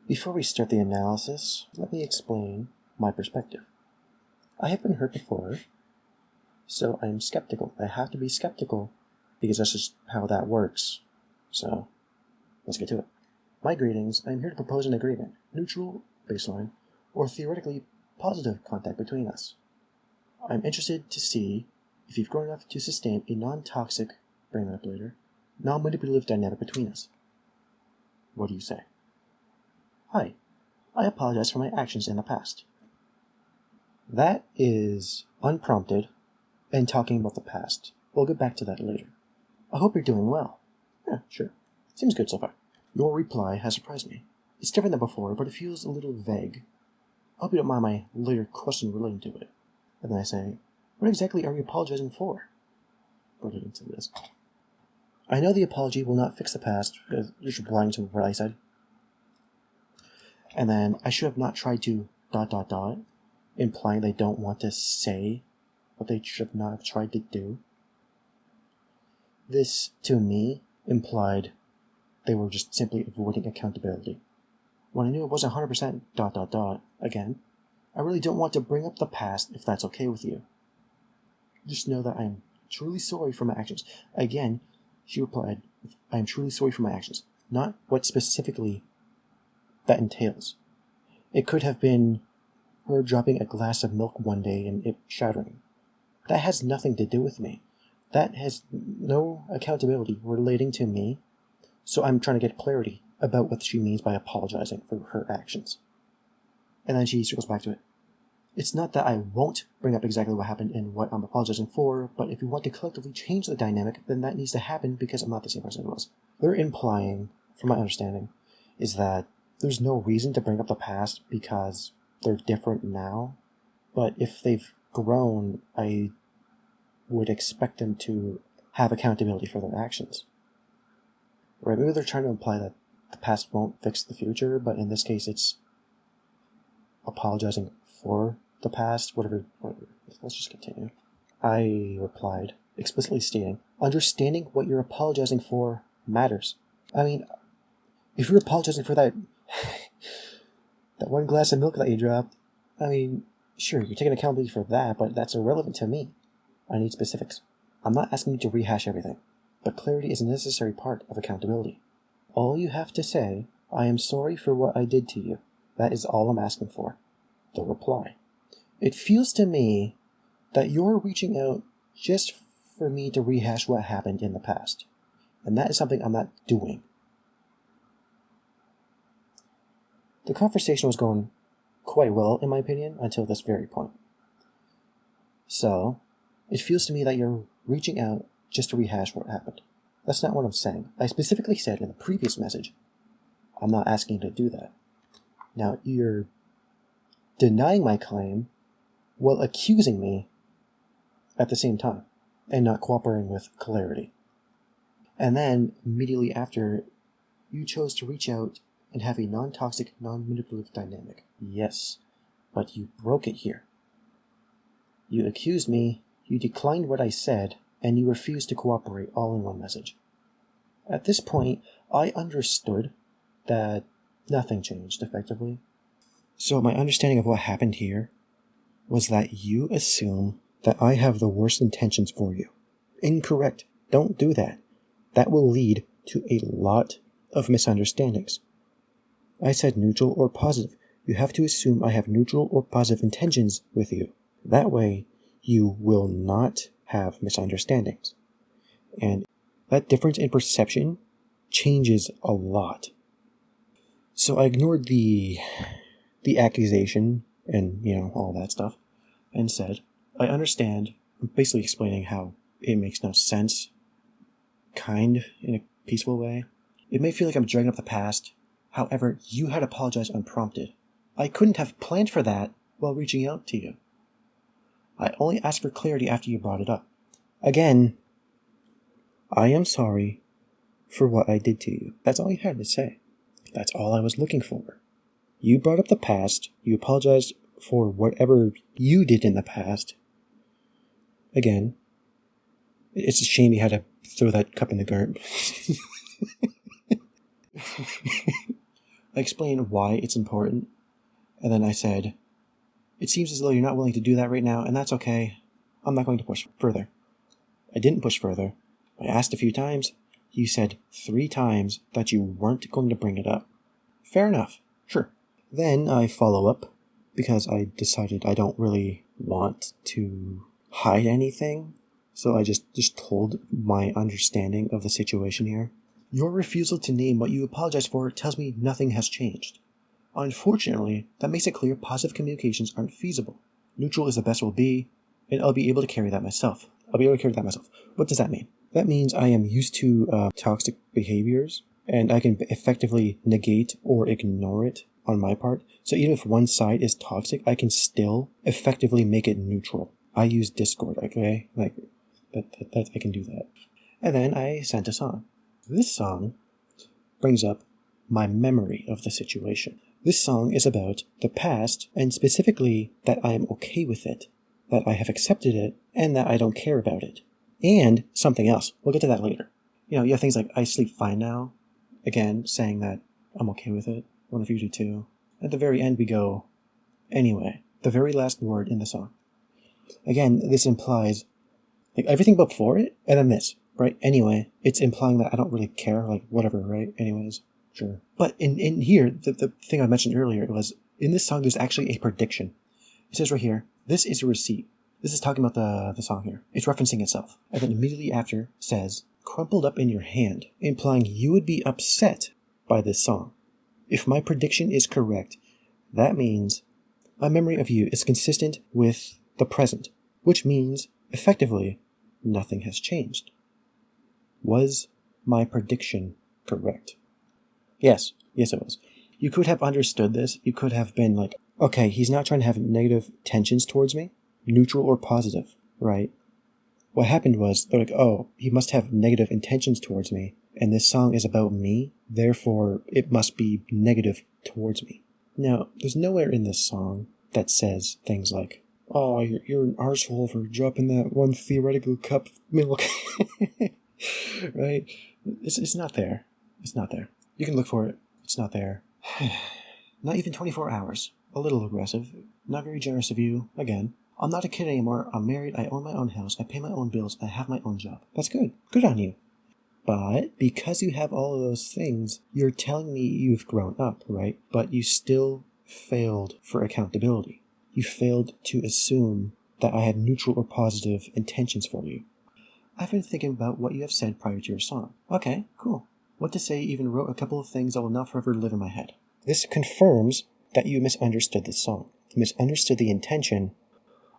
Before we start the analysis, let me explain my perspective. I have been hurt before, so I'm skeptical. I have to be skeptical because that's just how that works. So, let's get to it. My greetings, I am here to propose an agreement, neutral, baseline, or theoretically positive contact between us. I'm interested to see if you've grown enough to sustain a non-toxic, brain manipulator, non-manipulative dynamic between us. What do you say? Hi, I apologize for my actions in the past. That is unprompted and talking about the past. We'll get back to that later. I hope you're doing well. Yeah, sure. Seems good so far. Your reply has surprised me. It's different than before, but it feels a little vague. I hope you don't mind my later question relating to it. And then I say, what exactly are you apologizing for? Relating to this. I know the apology will not fix the past, just replying to what I said. And then I should have not tried to ... implying they don't want to say what they should not have tried to do. This, to me, implied they were just simply avoiding accountability. When I knew it wasn't 100% ... again, I really don't want to bring up the past if that's okay with you. Just know that I am truly sorry for my actions. Again, she replied, I am truly sorry for my actions. Not what specifically that entails. It could have been her dropping a glass of milk one day and it shattering. That has nothing to do with me. That has no accountability relating to me, so I'm trying to get clarity about what she means by apologizing for her actions. And then she circles back to it. It's not that I won't bring up exactly what happened and what I'm apologizing for, but if we want to collectively change the dynamic, then that needs to happen because I'm not the same person I was. They're implying, from my understanding, is that there's no reason to bring up the past because they're different now, but if they've grown, I would expect them to have accountability for their actions. Right? Maybe they're trying to imply that the past won't fix the future, but in this case it's apologizing for the past, whatever. Let's just continue. I replied, explicitly stating, understanding what you're apologizing for matters. I mean, if you're apologizing for that that one glass of milk that you dropped, I mean, sure, you're taking accountability for that, but that's irrelevant to me. I need specifics. I'm not asking you to rehash everything, but clarity is a necessary part of accountability. All you have to say, I am sorry for what I did to you. That is all I'm asking for. The reply. It feels to me that you're reaching out just for me to rehash what happened in the past. And that is something I'm not doing. The conversation was going quite well, in my opinion, until this very point. So, it feels to me that you're reaching out just to rehash what happened. That's not what I'm saying. I specifically said in the previous message, I'm not asking you to do that. Now, you're denying my claim while accusing me at the same time and not cooperating with clarity. And then, immediately after, you chose to reach out and have a non-toxic, non-manipulative dynamic. Yes, but you broke it here. You accused me, you declined what I said, and you refused to cooperate all in one message. At this point, I understood that nothing changed effectively. So my understanding of what happened here was that you assume that I have the worst intentions for you. Incorrect. Don't do that. That will lead to a lot of misunderstandings. I said neutral or positive. You have to assume I have neutral or positive intentions with you. That way, you will not have misunderstandings. And that difference in perception changes a lot. So I ignored the accusation and, all that stuff, and said, I understand, basically explaining how it makes no sense, kind in a peaceful way. It may feel like I'm dragging up the past. However, you had apologized unprompted. I couldn't have planned for that while reaching out to you. I only asked for clarity after you brought it up. Again, I am sorry for what I did to you. That's all you had to say. That's all I was looking for. You brought up the past. You apologized for whatever you did in the past. Again, it's a shame you had to throw that cup in the garbage. I explained why it's important, and then I said, it seems as though you're not willing to do that right now, and that's okay. I'm not going to push further. I didn't push further. I asked a few times. You said 3 times that you weren't going to bring it up. Fair enough. Sure. Then I follow up because I decided I don't really want to hide anything. So I just told my understanding of the situation here. Your refusal to name what you apologize for tells me nothing has changed. Unfortunately, that makes it clear positive communications aren't feasible. Neutral is the best will be, and I'll be able to carry that myself. What does that mean? That means I am used to toxic behaviors, and I can effectively negate or ignore it on my part. So even if one side is toxic, I can still effectively make it neutral. I use Discord, okay? Like, that I can do that. And then I sent a song. This song brings up my memory of the situation. This song is about the past, and specifically that I am okay with it, that I have accepted it, and that I don't care about it. And something else. We'll get to that later. You have things like, I sleep fine now. Again, saying that I'm okay with it. What if you do too? At the very end we go, anyway. The very last word in the song. Again, this implies, like, everything before it, and then this, right? Anyway, it's implying that I don't really care, like, whatever, right? Anyways. Sure. But in here, the thing I mentioned earlier, it was, in this song, there's actually a prediction. It says right here, this is a receipt. This is talking about the song here. It's referencing itself. And then immediately after says, crumpled up in your hand, implying you would be upset by this song. If my prediction is correct, that means my memory of you is consistent with the present, which means, effectively, nothing has changed. Was my prediction correct? Yes, it was. You could have understood this. You could have been like, okay, he's not trying to have negative tensions towards me, neutral or positive, right? What happened was, they're like, oh, he must have negative intentions towards me, and this song is about me, therefore it must be negative towards me. Now, there's nowhere in this song that says things like, oh, you're an arsehole for dropping that one theoretical cup of milk. Right? It's not there. It's not there. You can look for it. It's not there. Not even 24 hours. A little aggressive. Not very generous of you. Again. I'm not a kid anymore. I'm married. I own my own house. I pay my own bills. I have my own job. That's good. Good on you. But because you have all of those things, you're telling me you've grown up, right? But you still failed for accountability. You failed to assume that I had neutral or positive intentions for you. I've been thinking about what you have said prior to your song. Okay, cool. What to say even wrote a couple of things that will now forever live in my head. This confirms that you misunderstood this song. You misunderstood the intention.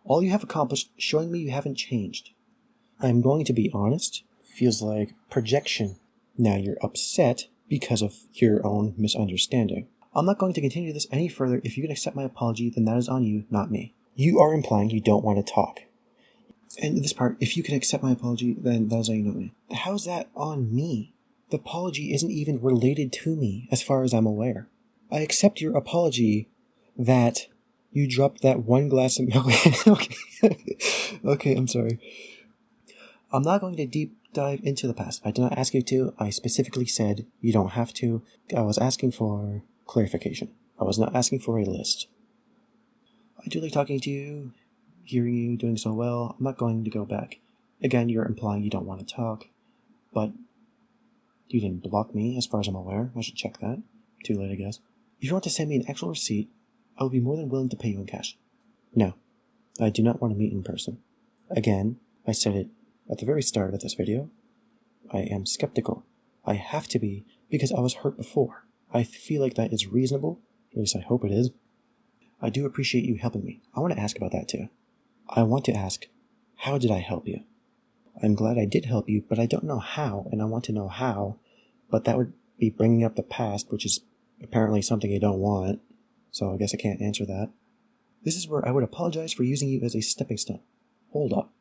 All you have accomplished showing me you haven't changed. I'm going to be honest. Feels like projection. Now you're upset because of your own misunderstanding. I'm not going to continue this any further. If you can accept my apology, then that is on you, not me. You are implying you don't want to talk. And this part, if you can accept my apology, then that is on you, not me. How's that on me? The apology isn't even related to me, as far as I'm aware. I accept your apology that you dropped that one glass of milk. Okay, I'm sorry. I'm not going to deep dive into the past. I did not ask you to. I specifically said you don't have to. I was asking for clarification. I was not asking for a list. I do like talking to you, hearing you, doing so well. I'm not going to go back. Again, you're implying you don't want to talk, but you didn't block me, as far as I'm aware. I should check that. Too late, I guess. If you want to send me an actual receipt, I will be more than willing to pay you in cash. No, I do not want to meet in person. Again, I said it at the very start of this video. I am skeptical. I have to be, because I was hurt before. I feel like that is reasonable. At least I hope it is. I do appreciate you helping me. I want to ask about that too. I want to ask, how did I help you? I'm glad I did help you, but I don't know how, and I want to know how. But that would be bringing up the past, which is apparently something you don't want. So I guess I can't answer that. This is where I would apologize for using you as a stepping stone. Hold up.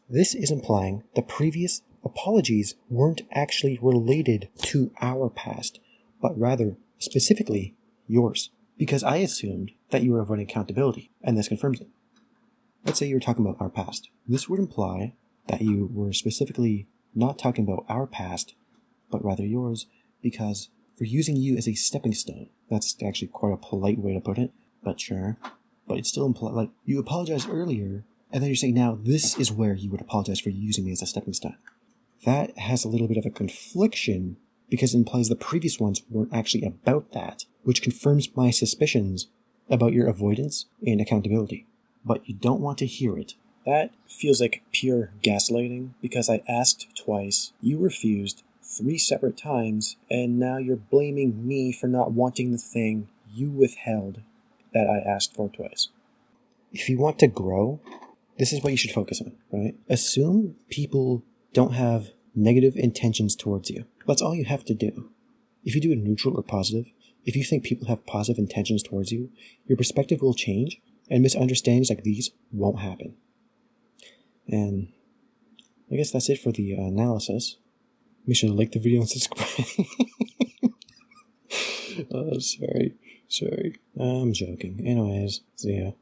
This is implying the previous apologies weren't actually related to our past, but rather, specifically, yours. Because I assumed that you were avoiding accountability, and this confirms it. Let's say you were talking about our past. This would imply that you were specifically not talking about our past, but rather yours, because for using you as a stepping stone. That's actually quite a polite way to put it, but sure. But it's still impolite. Like, you apologized earlier, and then you're saying now this is where you would apologize for using me as a stepping stone. That has a little bit of a confliction because it implies the previous ones weren't actually about that, which confirms my suspicions about your avoidance and accountability. But you don't want to hear it. That feels like pure gaslighting because I asked twice, you refused 3 separate times, and now you're blaming me for not wanting the thing you withheld that I asked for twice. If you want to grow, this is what you should focus on, right? Assume people don't have negative intentions towards you. That's all you have to do. If you do it neutral or positive, if you think people have positive intentions towards you, your perspective will change, and misunderstandings like these won't happen. And I guess that's it for the analysis. Make sure to like the video and subscribe. Oh, sorry. I'm joking. Anyways, see ya.